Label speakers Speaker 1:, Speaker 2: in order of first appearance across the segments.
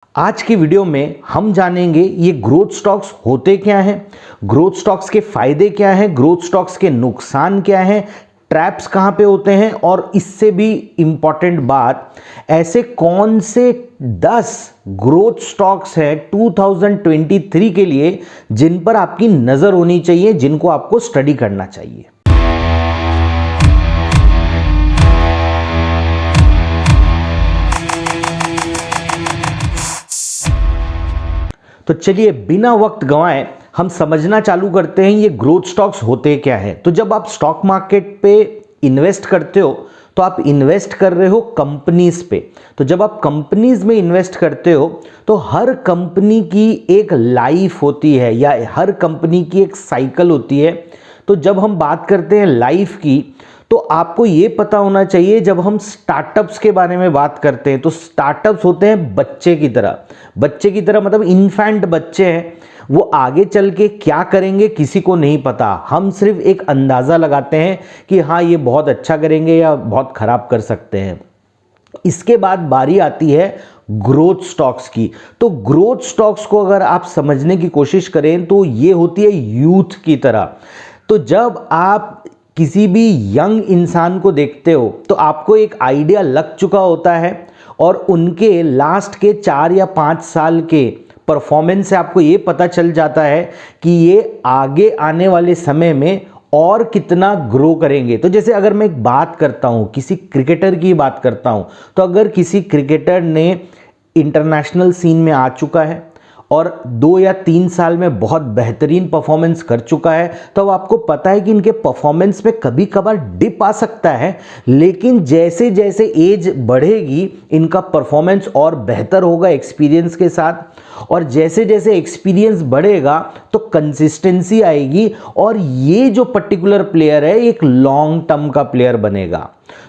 Speaker 1: आज की वीडियो में हम जानेंगे ये ग्रोथ स्टॉक्स होते क्या हैं, ग्रोथ स्टॉक्स के फायदे क्या हैं, ग्रोथ स्टॉक्स के नुकसान क्या हैं, ट्रैप्स कहां पे होते हैं और इससे भी इंपॉर्टेंट बात, ऐसे कौन से 10 ग्रोथ स्टॉक्स हैं 2023 के लिए जिन पर आपकी नजर होनी चाहिए, जिनको आपको स्टडी करना चाहिए। तो चलिए बिना वक्त गंवाए हम समझना चालू करते हैं ये ग्रोथ स्टॉक्स होते क्या है। तो जब आप स्टॉक मार्केट पे इन्वेस्ट करते हो तो आप इन्वेस्ट कर रहे हो कंपनीज पे। तो जब आप कंपनीज में इन्वेस्ट करते हो तो हर कंपनी की एक लाइफ होती है या हर कंपनी की एक साइकिल होती है। तो जब हम बात करते हैं लाइफ की तो आपको ये पता होना चाहिए, जब हम स्टार्टअप्स के बारे में बात करते हैं तो स्टार्टअप्स होते हैं बच्चे की तरह मतलब इन्फेंट बच्चे हैं। वो आगे चल के क्या करेंगे किसी को नहीं पता, हम सिर्फ एक अंदाजा लगाते हैं कि हाँ ये बहुत अच्छा करेंगे या बहुत खराब कर सकते हैं। इसके बाद बारी आती है ग्रोथ स्टॉक्स की। तो ग्रोथ स्टॉक्स को अगर आप समझने की कोशिश करें तो ये होती है यूथ की तरह। तो जब आप किसी भी यंग इंसान को देखते हो तो आपको एक आइडिया लग चुका होता है और उनके लास्ट के 4 या 5 साल के परफॉर्मेंस से आपको ये पता चल जाता है कि ये आगे आने वाले समय में और कितना ग्रो करेंगे। तो जैसे अगर मैं एक बात करता हूं, किसी क्रिकेटर की बात करता हूं, तो अगर किसी क्रिकेटर ने इंटरनेशनल सीन में आ चुका है और 2 या 3 साल में बहुत बेहतरीन परफॉर्मेंस कर चुका है, तो अब आपको पता है कि इनके परफॉर्मेंस में कभी कभार डिप आ सकता है, लेकिन जैसे जैसे एज बढ़ेगी इनका परफॉर्मेंस और बेहतर होगा एक्सपीरियंस के साथ, और जैसे जैसे एक्सपीरियंस बढ़ेगा तो कंसिस्टेंसी आएगी और ये जो पर्टिकुलर प्लेयर है एक लॉन्ग टर्म का प्लेयर बनेगा।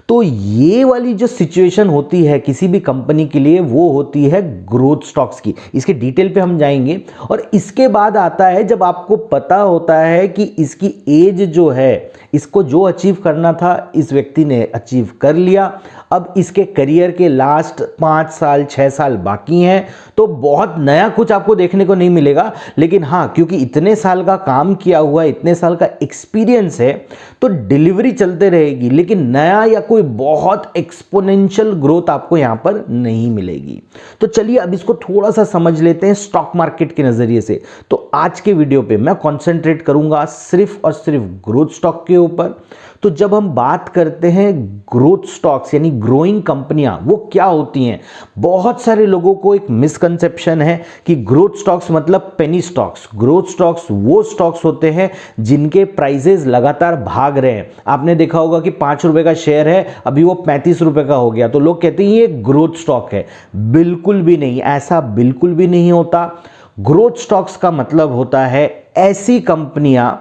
Speaker 1: तो ये वाली जो सिचुएशन होती है किसी भी कंपनी के लिए वो होती है ग्रोथ स्टॉक्स की। इसके डिटेल पे हम जाएंगे। और इसके बाद आता है जब आपको पता होता है कि इसकी एज जो है, इसको जो अचीव करना था इस व्यक्ति ने अचीव कर लिया, अब इसके करियर के लास्ट 5 साल 6 साल बाकी हैं, तो बहुत नया कुछ आपको देखने को नहीं मिलेगा। लेकिन हाँ, क्योंकि इतने साल का काम किया हुआ है, इतने साल का एक्सपीरियंस है, तो डिलीवरी चलते रहेगी, लेकिन नया या कोई बहुत एक्सपोनेंशियल ग्रोथ आपको यहां पर नहीं मिलेगी। तो चलिए अब इसको थोड़ा सा समझ लेते हैं स्टॉक मार्केट के नजरिए से। तो आज के वीडियो पे मैं कंसंट्रेट करूंगा सिर्फ और सिर्फ ग्रोथ स्टॉक के ऊपर। तो जब हम बात करते हैं ग्रोथ स्टॉक्स यानी ग्रोइंग कंपनियां वो क्या होती हैं, बहुत सारे लोगों को एक मिसकंसेप्शन है कि ग्रोथ स्टॉक्स मतलब पेनी स्टॉक्स। ग्रोथ स्टॉक्स वो स्टॉक्स होते हैं जिनके प्राइसेस लगातार भाग रहे हैं। आपने देखा होगा कि 5 रुपए का शेयर है, अभी वो 35 रुपए का हो गया, तो लोग कहते हैं ये ग्रोथ स्टॉक है। बिल्कुल भी नहीं, ऐसा बिल्कुल भी नहीं होता। ग्रोथ स्टॉक्स का मतलब होता है ऐसी कंपनियां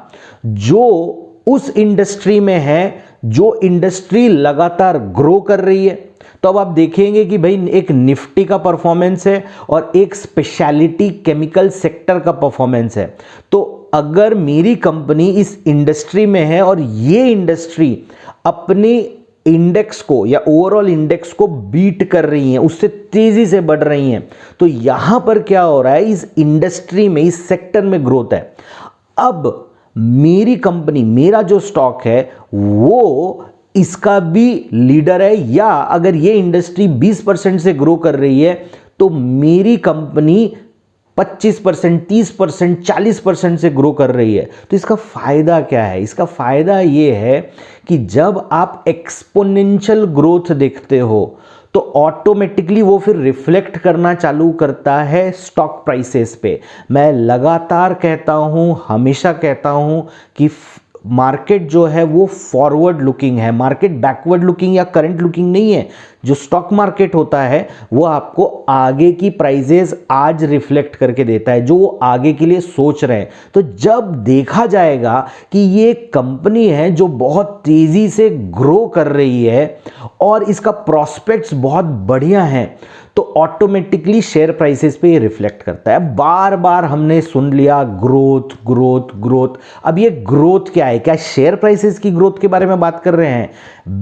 Speaker 1: जो उस इंडस्ट्री में है जो इंडस्ट्री लगातार ग्रो कर रही है। तो अब आप देखेंगे कि भाई एक निफ्टी का परफॉर्मेंस है और एक स्पेशलिटी केमिकल सेक्टर का परफॉर्मेंस है। तो अगर मेरी कंपनी इस इंडस्ट्री में है और ये इंडस्ट्री अपनी इंडेक्स को या ओवरऑल इंडेक्स को बीट कर रही है, उससे तेजी से बढ़ रही हैं, तो यहां पर क्या हो रहा है, इस इंडस्ट्री में इस सेक्टर में ग्रोथ है। अब मेरी कंपनी, मेरा जो स्टॉक है वो इसका भी लीडर है, या अगर ये इंडस्ट्री 20% से ग्रो कर रही है तो मेरी कंपनी 25%, 30%, 40% से ग्रो कर रही है। तो इसका फायदा क्या है? इसका फायदा ये है कि जब आप एक्सपोनेंशियल ग्रोथ देखते हो तो ऑटोमेटिकली वो फिर रिफ्लेक्ट करना चालू करता है स्टॉक प्राइसेस पे। मैं लगातार कहता हूं, हमेशा कहता हूं कि मार्केट जो है वो फॉरवर्ड लुकिंग है, मार्केट बैकवर्ड लुकिंग या करंट लुकिंग नहीं है। जो स्टॉक मार्केट होता है वो आपको आगे की प्राइसेस आज रिफ्लेक्ट करके देता है, जो वो आगे के लिए सोच रहे हैं। तो जब देखा जाएगा कि ये कंपनी है जो बहुत तेजी से ग्रो कर रही है और इसका प्रॉस्पेक्ट्स बहुत बढ़िया हैं, तो ऑटोमेटिकली शेयर प्राइसेस पे ये रिफ्लेक्ट करता है। बार बार हमने सुन लिया ग्रोथ ग्रोथ ग्रोथ। अब ये ग्रोथ क्या है? क्या शेयर प्राइसेस की ग्रोथ के बारे में बात कर रहे हैं?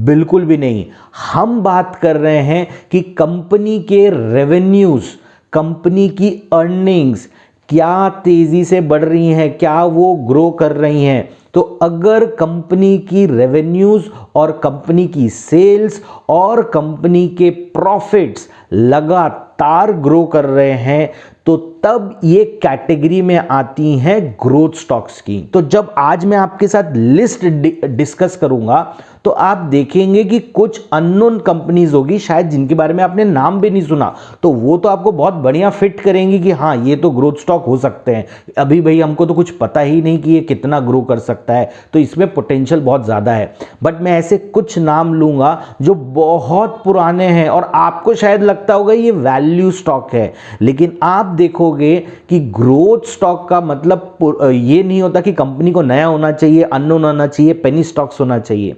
Speaker 1: बिल्कुल भी नहीं। हम बात कर रहे हैं कि कंपनी के रेवेन्यूज कंपनी की अर्निंग्स क्या तेजी से बढ़ रही हैं, क्या वो ग्रो कर रही हैं। तो अगर कंपनी की रेवेन्यूज और कंपनी की सेल्स और कंपनी के प्रॉफिट्स लगातार ग्रो कर रहे हैं तो तब ये कैटेगरी में आती हैं ग्रोथ स्टॉक्स की। तो जब आज मैं आपके साथ लिस्ट डिस्कस करूंगा तो आप देखेंगे कि कुछ अननोन कंपनीज होगी शायद जिनके बारे में आपने नाम भी नहीं सुना, तो वो तो आपको बहुत बढ़िया फिट करेंगी कि हाँ ये तो ग्रोथ स्टॉक हो सकते हैं। अभी भाई हमको तो कुछ पता ही नहीं कि ये कितना ग्रो कर सकता है, तो इसमें पोटेंशियल बहुत ज़्यादा है। बट मैं ऐसे कुछ नाम लूंगा जो बहुत पुराने हैं और आपको शायद लगता होगा ये वैल्यू स्टॉक है, लेकिन आप देखोगे कि ग्रोथ स्टॉक का मतलब ये नहीं होता कि कंपनी को नया होना चाहिए, अननोन होना चाहिए, पेनी स्टॉक्स होना चाहिए।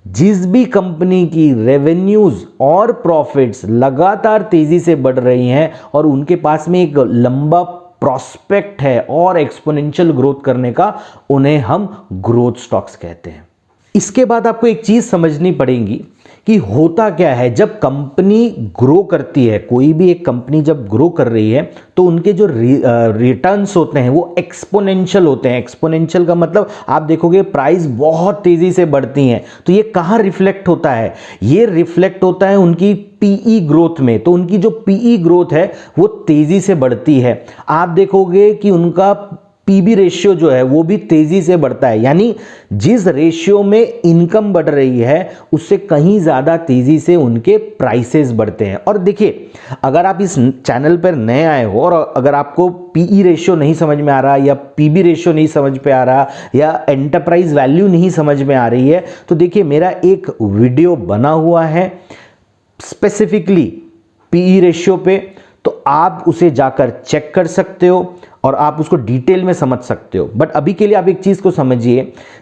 Speaker 1: जिस भी कंपनी की रेवेन्यूज और प्रॉफिट्स लगातार तेजी से बढ़ रही हैं और उनके पास में एक लंबा प्रॉस्पेक्ट है और एक्सपोनेंशियल ग्रोथ करने का, उन्हें हम ग्रोथ स्टॉक्स कहते हैं। इसके बाद आपको एक चीज समझनी पड़ेगी कि होता क्या है जब कंपनी ग्रो करती है। कोई भी एक कंपनी जब ग्रो कर रही है तो उनके जो रिटर्न्स होते हैं वो एक्सपोनेंशियल होते हैं। एक्सपोनेंशियल का मतलब आप देखोगे प्राइस बहुत तेजी से बढ़ती हैं। तो ये कहाँ रिफ्लेक्ट होता है? ये रिफ्लेक्ट होता है उनकी पीई ग्रोथ में। तो उनकी जो पीई ग्रोथ है वो तेजी से बढ़ती है। आप देखोगे कि उनका पीबी रेशियो जो है वो भी तेजी से बढ़ता है, यानी जिस रेशियो में इनकम बढ़ रही है उससे कहीं ज्यादा तेजी से उनके प्राइसेस बढ़ते हैं। और देखिए, अगर आप इस चैनल पर नए आए हो और अगर आपको पीई रेशियो नहीं समझ में आ रहा या पीबी रेशियो नहीं समझ पे आ रहा या एंटरप्राइज वैल्यू नहीं समझ में आ रही है, तो देखिए मेरा एक वीडियो बना हुआ है स्पेसिफिकली पीई रेशियो पे, तो आप उसे जाकर चेक कर सकते हो और आप उसको डिटेल में समझ सकते हो। बट अभी के लिए आप एक चीज को समझिए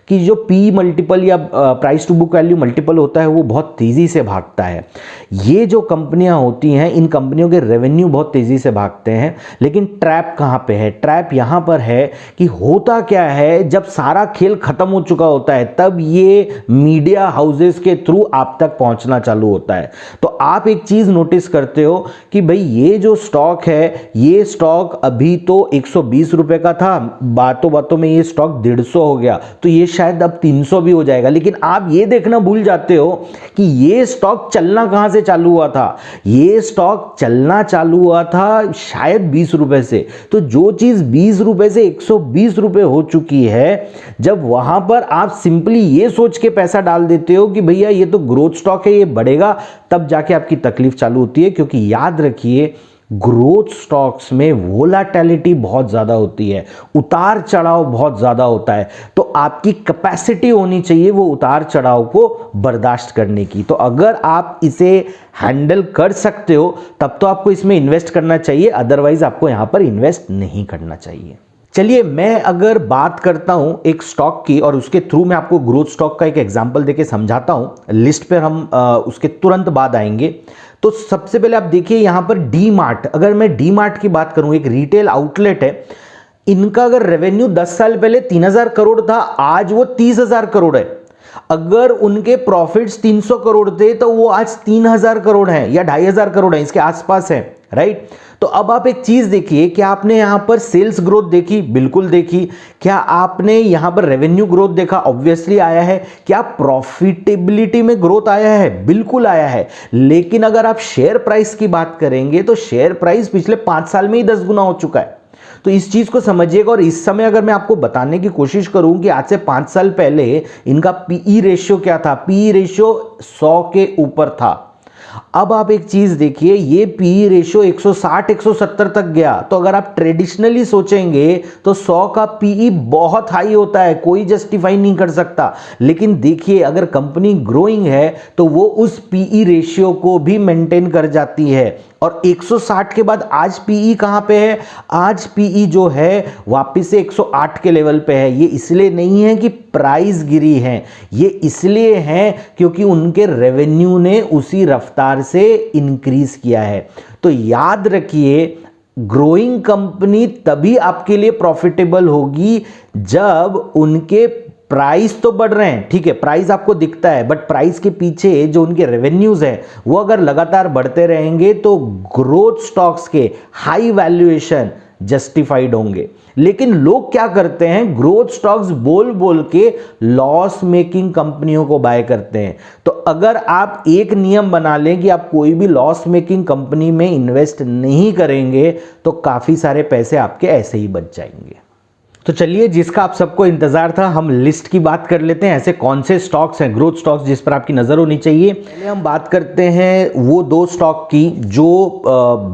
Speaker 1: कि जो पी मल्टीपल या price to book value multiple होता है वो बहुत तेजी से भागता है। ये जो कंपनियां होती हैं, इन कंपनियों के रेवेन्यू बहुत तेजी से भागते हैं, लेकिन ट्रैप कहां पे है? ट्रैप यहां पर है कि होता क्या है जब सारा खेल खत्म हो चुका होता है तब ये मीडिया हाउसेस के थ्रू आप तक पहुंचना चालू होता है। तो आप एक चीज नोटिस करते हो कि भाई ये जो स्टॉक है, ये स्टॉक अभी तो 120 रुपए का था, बातों बातों में ये स्टॉक 150 हो गया, तो ये शायद अब 300 भी हो जाएगा। लेकिन आप ये देखना भूल जाते हो कि ये स्टॉक चलना कहां से चालू हुआ था? ये स्टॉक चलना चालू हुआ था शायद 20 रुपए से। तो जो चीज 20 रुपए से 120 रुपए हो चुकी है, जब वहां पर आप सिंपली ये सोच के पैसा डाल देते हो कि भैया ये तो ग्रोथ स्टॉक है, ये बढ़ेगा, तब जाके आपकी तकलीफ चालू होती है। क्योंकि याद रखिए, ग्रोथ स्टॉक्स में वोलाटिलिटी बहुत ज्यादा होती है, उतार चढ़ाव बहुत ज्यादा होता है। तो आपकी कैपेसिटी होनी चाहिए वो उतार चढ़ाव को बर्दाश्त करने की। तो अगर आप इसे हैंडल कर सकते हो तब तो आपको इसमें इन्वेस्ट करना चाहिए, अदरवाइज आपको यहां पर इन्वेस्ट नहीं करना चाहिए। चलिए, मैं अगर बात करता हूं एक स्टॉक की और उसके थ्रू मैं आपको ग्रोथ स्टॉक का एक एग्जांपल देके समझाता हूं, लिस्ट पर हम उसके तुरंत बाद आएंगे। तो सबसे पहले आप देखिए यहां पर डी मार्ट। अगर मैं डी मार्ट की बात करूं, एक रिटेल आउटलेट है, इनका अगर रेवेन्यू 10 साल पहले 3000 करोड़ था, आज वो 30,000 करोड़ है। अगर उनके प्रॉफिट्स 300 करोड़ थे तो वो आज 3000 करोड़ हैं या 2500 करोड़ हैं, इसके आसपास है, राइट। तो अब आप एक चीज देखिए, क्या आपने यहां पर सेल्स ग्रोथ देखी? बिल्कुल देखी। क्या आपने यहां पर रेवेन्यू ग्रोथ देखा? ऑब्वियसली आया है। क्या प्रॉफिटेबिलिटी में ग्रोथ आया है? बिल्कुल आया है। लेकिन अगर आप शेयर प्राइस की बात करेंगे तो शेयर प्राइस पिछले 5 साल में ही 10 गुना हो चुका है। तो इस चीज को समझिएगा। और इस समय अगर मैं आपको बताने की कोशिश करूं कि आज से 5 साल पहले इनका पीई रेशियो क्या था, पीई रेशियो 100 के ऊपर था। अब आप एक चीज देखिए, ये पीई रेशियो 160 170 तक गया। तो अगर आप ट्रेडिशनली सोचेंगे तो 100 का पीई बहुत हाई होता है, कोई जस्टिफाई नहीं कर सकता। लेकिन देखिए, अगर कंपनी ग्रोइंग है तो वो उस पीई रेशियो को भी मेंटेन कर जाती है। और 160 के बाद आज पीई कहां पे है? आज पीई जो है वापस से 108 के लेवल पे है। ये इसलिए नहीं है कि प्राइस गिरी है, ये इसलिए है क्योंकि उनके रेवेन्यू ने उसी रफ्तार से इंक्रीज किया है। तो याद रखिए, ग्रोइंग कंपनी तभी आपके लिए प्रॉफिटेबल होगी जब उनके प्राइस तो बढ़ रहे हैं, ठीक है, प्राइस आपको दिखता है, बट प्राइस के पीछे जो उनके रेवेन्यूज हैं वो अगर लगातार बढ़ते रहेंगे तो ग्रोथ स्टॉक्स के हाई वैल्यूएशन जस्टिफाइड होंगे। लेकिन लोग क्या करते हैं, ग्रोथ स्टॉक्स बोल बोल के लॉस मेकिंग कंपनियों को बाय करते हैं। तो अगर आप एक नियम बना लें कि आप कोई भी लॉस मेकिंग कंपनी में इन्वेस्ट नहीं करेंगे तो काफी सारे पैसे आपके ऐसे ही बच जाएंगे। तो चलिए, जिसका आप सबको इंतजार था, हम लिस्ट की बात कर लेते हैं। ऐसे कौन से स्टॉक्स हैं, ग्रोथ स्टॉक्स, जिस पर आपकी नजर होनी चाहिए। पहले हम बात करते हैं वो दो स्टॉक की जो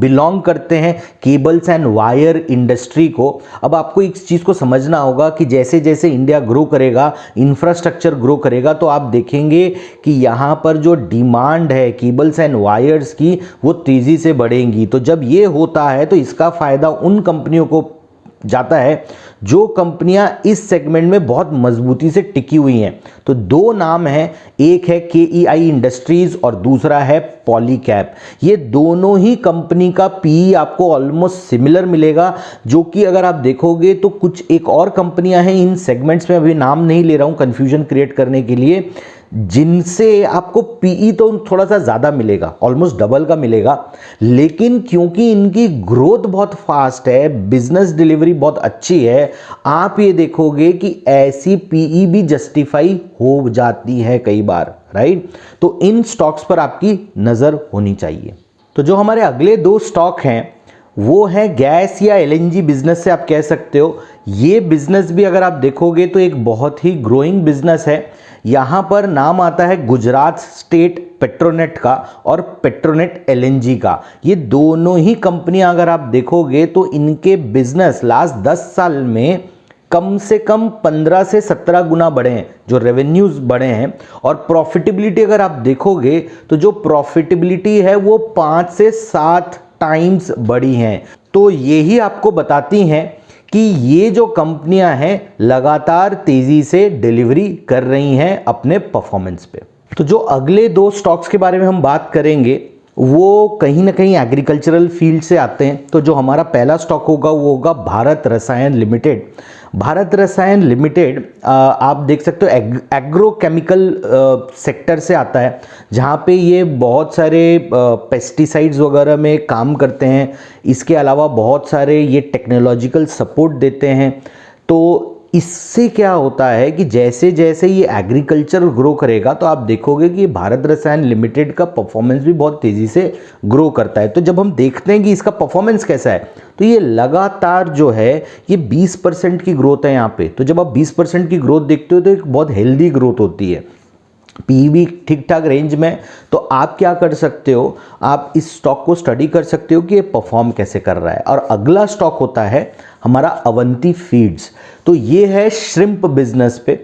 Speaker 1: बिलोंग करते हैं केबल्स एंड वायर इंडस्ट्री को। अब आपको एक चीज को समझना होगा कि जैसे जैसे इंडिया ग्रो करेगा, इंफ्रास्ट्रक्चर ग्रो करेगा, तो आप देखेंगे कि यहां पर जो डिमांड है केबल्स एंड वायर्स की वो तेजी से बढ़ेंगी। तो जब ये होता है तो इसका फायदा उन कंपनियों को जाता है जो कंपनियां इस सेगमेंट में बहुत मजबूती से टिकी हुई हैं। तो दो नाम हैं, एक है KEI इंडस्ट्रीज और दूसरा है पॉलीकैब। ये दोनों ही कंपनी का पीई आपको ऑलमोस्ट सिमिलर मिलेगा, जो कि अगर आप देखोगे तो कुछ एक और कंपनियां हैं इन सेगमेंट्स में, अभी नाम नहीं ले रहा हूं कंफ्यूजन क्रिएट करने के लिए, जिनसे आपको पीई तो थोड़ा सा ज़्यादा मिलेगा, ऑलमोस्ट डबल का मिलेगा। लेकिन क्योंकि इनकी ग्रोथ बहुत फास्ट है, बिजनेस डिलीवरी बहुत अच्छी है, आप ये देखोगे कि ऐसी पीई भी जस्टिफाई हो जाती है कई बार, राइट। तो इन स्टॉक्स पर आपकी नज़र होनी चाहिए। तो जो हमारे अगले दो स्टॉक हैं वो है गैस या LNG बिजनेस से आप कह सकते हो। ये बिजनेस भी अगर आप देखोगे तो एक बहुत ही ग्रोइंग बिजनेस है। यहाँ पर नाम आता है गुजरात स्टेट पेट्रोनेट का और पेट्रोनेट LNG का। ये दोनों ही कंपनियां अगर आप देखोगे तो इनके बिजनेस लास्ट 10 साल में कम से कम 15 से 17 गुना बढ़े हैं, जो रेवेन्यूज बढ़े हैं। और प्रॉफिटेबिलिटी अगर आप देखोगे तो जो प्रॉफिटेबिलिटी है वो 5 से 7 टाइम्स बढ़ी हैं। तो यही आपको बताती हैं कि ये जो कंपनियां हैं लगातार तेजी से डिलीवरी कर रही हैं अपने परफॉर्मेंस पे। तो जो अगले दो स्टॉक्स के बारे में हम बात करेंगे वो कहीं ना कहीं एग्रीकल्चरल फील्ड से आते हैं। तो जो हमारा पहला स्टॉक होगा वो होगा भारत रसायन लिमिटेड। भारत रसायन लिमिटेड आप देख सकते हो एग्रोकेमिकल सेक्टर से आता है, जहाँ पे ये बहुत सारे पेस्टिसाइड्स वगैरह में काम करते हैं। इसके अलावा बहुत सारे ये टेक्नोलॉजिकल सपोर्ट देते हैं। तो इससे क्या होता है कि जैसे जैसे ये एग्रीकल्चर ग्रो करेगा तो आप देखोगे कि भारत रसायन लिमिटेड का परफॉर्मेंस भी बहुत तेज़ी से ग्रो करता है। तो जब हम देखते हैं कि इसका परफॉर्मेंस कैसा है तो ये लगातार जो है ये 20% की ग्रोथ है यहाँ पे। तो जब आप 20% की ग्रोथ देखते हो तो एक बहुत हेल्दी ग्रोथ होती है, पी भी ठीक ठाक रेंज में। तो आप क्या कर सकते हो, आप इस स्टॉक को स्टडी कर सकते हो कि ये परफॉर्म कैसे कर रहा है। और अगला स्टॉक होता है हमारा अवंती फीड्स। तो ये है श्रिम्प बिजनेस पे।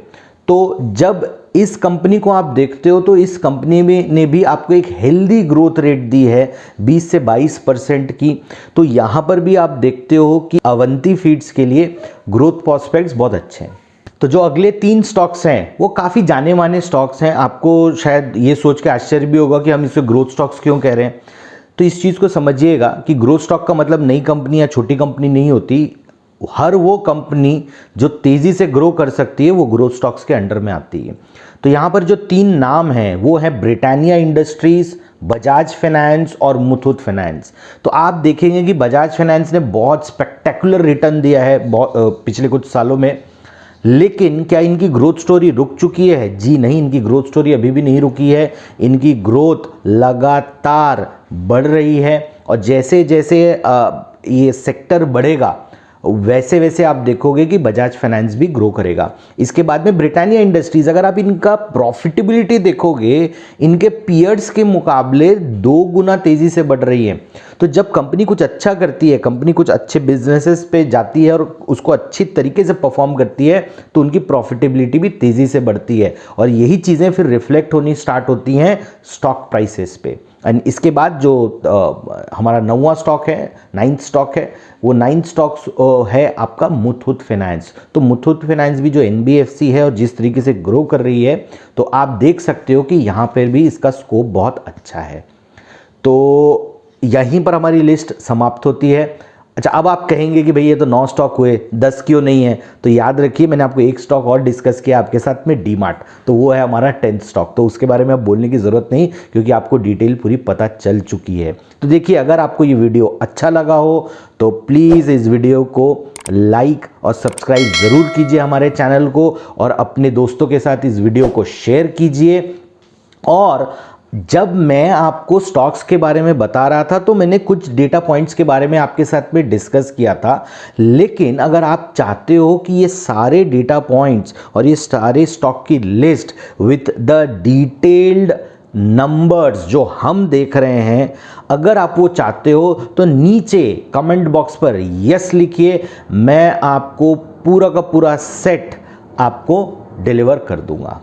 Speaker 1: तो जब इस कंपनी को आप देखते हो तो इस कंपनी में ने भी आपको एक हेल्दी ग्रोथ रेट दी है 20 से 22% की। तो यहाँ पर भी आप देखते हो कि अवंती फीड्स के लिए ग्रोथ प्रॉस्पेक्ट्स बहुत अच्छे हैं। तो जो अगले 3 स्टॉक्स हैं वो काफ़ी जाने माने स्टॉक्स हैं। आपको शायद ये सोच के आश्चर्य भी होगा कि हम इसे ग्रोथ स्टॉक्स क्यों कह रहे हैं। तो इस चीज़ को समझिएगा कि ग्रोथ स्टॉक का मतलब नई कंपनी या छोटी कंपनी नहीं होती। हर वो कंपनी जो तेज़ी से ग्रो कर सकती है वो ग्रोथ स्टॉक्स के अंडर में आती है। तो यहाँ पर जो 3 नाम हैं वो है ब्रिटानिया इंडस्ट्रीज़, बजाज फाइनेंस और मुथूट फाइनेंस। तो आप देखेंगे कि बजाज फाइनेंस ने बहुत स्पेक्टेकुलर रिटर्न दिया है पिछले कुछ सालों में। लेकिन क्या इनकी ग्रोथ स्टोरी रुक चुकी है? जी नहीं, इनकी ग्रोथ स्टोरी अभी भी नहीं रुकी है। इनकी ग्रोथ लगातार बढ़ रही है और जैसे जैसे ये सेक्टर बढ़ेगा वैसे वैसे आप देखोगे कि बजाज फाइनेंस भी ग्रो करेगा। इसके बाद में ब्रिटानिया इंडस्ट्रीज, अगर आप इनका प्रॉफिटेबिलिटी देखोगे इनके पीयर्स के मुकाबले 2 गुना तेजी से बढ़ रही है। तो जब कंपनी कुछ अच्छा करती है, कंपनी कुछ अच्छे बिजनेसेस पे जाती है और उसको अच्छी तरीके से परफॉर्म करती है तो उनकी प्रॉफिटेबिलिटी भी तेजी से बढ़ती है और यही चीज़ें फिर रिफ्लेक्ट होनी स्टार्ट होती हैं स्टॉक प्राइसेस पे। एंड इसके बाद जो हमारा 9वां स्टॉक है, 9th स्टॉक है, वो 9th स्टॉक है आपका मुथूट फाइनेंस। तो मुथूट फाइनेंस भी जो NBFC है और जिस तरीके से ग्रो कर रही है तो आप देख सकते हो कि यहाँ पर भी इसका स्कोप बहुत अच्छा है। तो यहीं पर हमारी लिस्ट समाप्त होती है। अच्छा, अब आप कहेंगे कि भाई ये तो 9 स्टॉक हुए, 10 क्यों नहीं है? तो याद रखिए, मैंने आपको एक स्टॉक और डिस्कस किया आपके साथ में, डीमार्ट, तो वो है हमारा 10th स्टॉक, तो उसके बारे में अब बोलने की ज़रूरत नहीं क्योंकि आपको डिटेल पूरी पता चल चुकी है। तो देखिए, अगर आपको ये वीडियो अच्छा लगा हो तो प्लीज़ इस वीडियो को लाइक और सब्सक्राइब ज़रूर कीजिए हमारे चैनल को, और अपने दोस्तों के साथ इस वीडियो को शेयर कीजिए। और जब मैं आपको स्टॉक्स के बारे में बता रहा था तो मैंने कुछ डेटा पॉइंट्स के बारे में आपके साथ में डिस्कस किया था, लेकिन अगर आप चाहते हो कि ये सारे डेटा पॉइंट्स और ये सारे स्टॉक की list with the detailed numbers जो हम देख रहे हैं, अगर आप वो चाहते हो तो नीचे कमेंट बॉक्स पर यस लिखिए, मैं आपको पूरा का पूरा सेट आपको डिलीवर कर दूंगा।